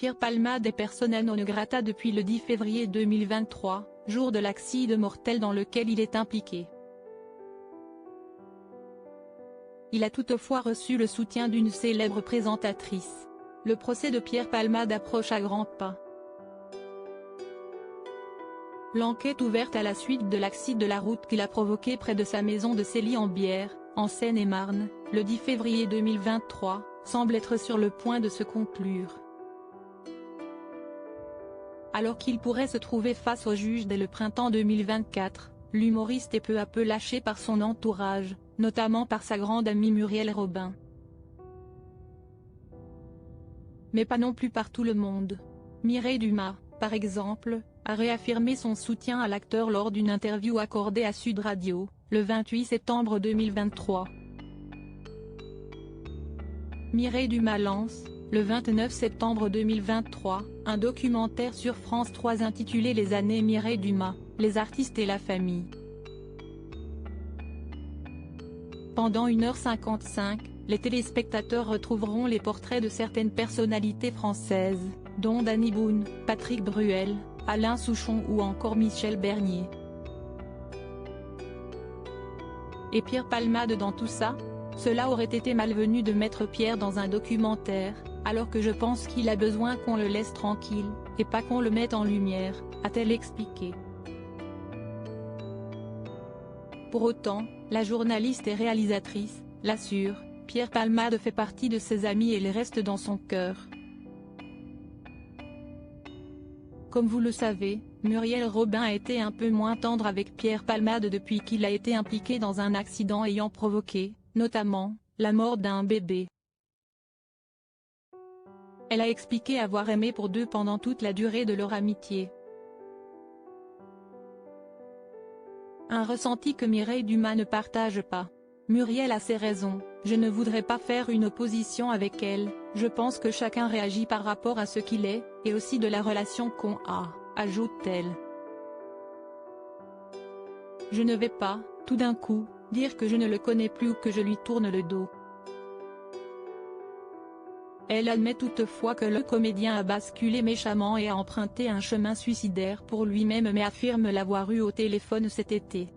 Pierre Palmade est persona non grata depuis le 10 février 2023, jour de l'accident mortel dans lequel il est impliqué. Il a toutefois reçu le soutien d'une célèbre présentatrice. Le procès de Pierre Palmade approche à grands pas. L'enquête ouverte à la suite de l'accident de la route qu'il a provoqué près de sa maison de Célie-en-Bière, en Seine-et-Marne, le 10 février 2023, semble être sur le point de se conclure. Alors qu'il pourrait se trouver face au juge dès le printemps 2024, l'humoriste est peu à peu lâché par son entourage, notamment par sa grande amie Muriel Robin. Mais pas non plus par tout le monde. Mireille Dumas, par exemple, a réaffirmé son soutien à l'acteur lors d'une interview accordée à Sud Radio, le 28 septembre 2023. Mireille Dumas lance, le 29 septembre 2023, un documentaire sur France 3 intitulé Les années Mireille Dumas, les artistes et la famille. Pendant 1h55, les téléspectateurs retrouveront les portraits de certaines personnalités françaises, dont Danny Boone, Patrick Bruel, Alain Souchon ou encore Michel Bernier. Et Pierre Palmade dans tout ça? Cela aurait été malvenu de mettre Pierre dans un documentaire, alors que je pense qu'il a besoin qu'on le laisse tranquille, et pas qu'on le mette en lumière, a-t-elle expliqué. Pour autant, la journaliste et réalisatrice, l'assure, Pierre Palmade fait partie de ses amis et il reste dans son cœur. Comme vous le savez, Muriel Robin a été un peu moins tendre avec Pierre Palmade depuis qu'il a été impliqué dans un accident ayant provoqué, notamment, la mort d'un bébé. Elle a expliqué avoir aimé pour deux pendant toute la durée de leur amitié. Un ressenti que Mireille Dumas ne partage pas. Muriel a ses raisons, je ne voudrais pas faire une opposition avec elle, je pense que chacun réagit par rapport à ce qu'il est, et aussi de la relation qu'on a, ajoute-t-elle. Je ne vais pas, tout d'un coup, dire que je ne le connais plus ou que je lui tourne le dos. Elle admet toutefois que le comédien a basculé méchamment et a emprunté un chemin suicidaire pour lui-même mais affirme l'avoir eu au téléphone cet été.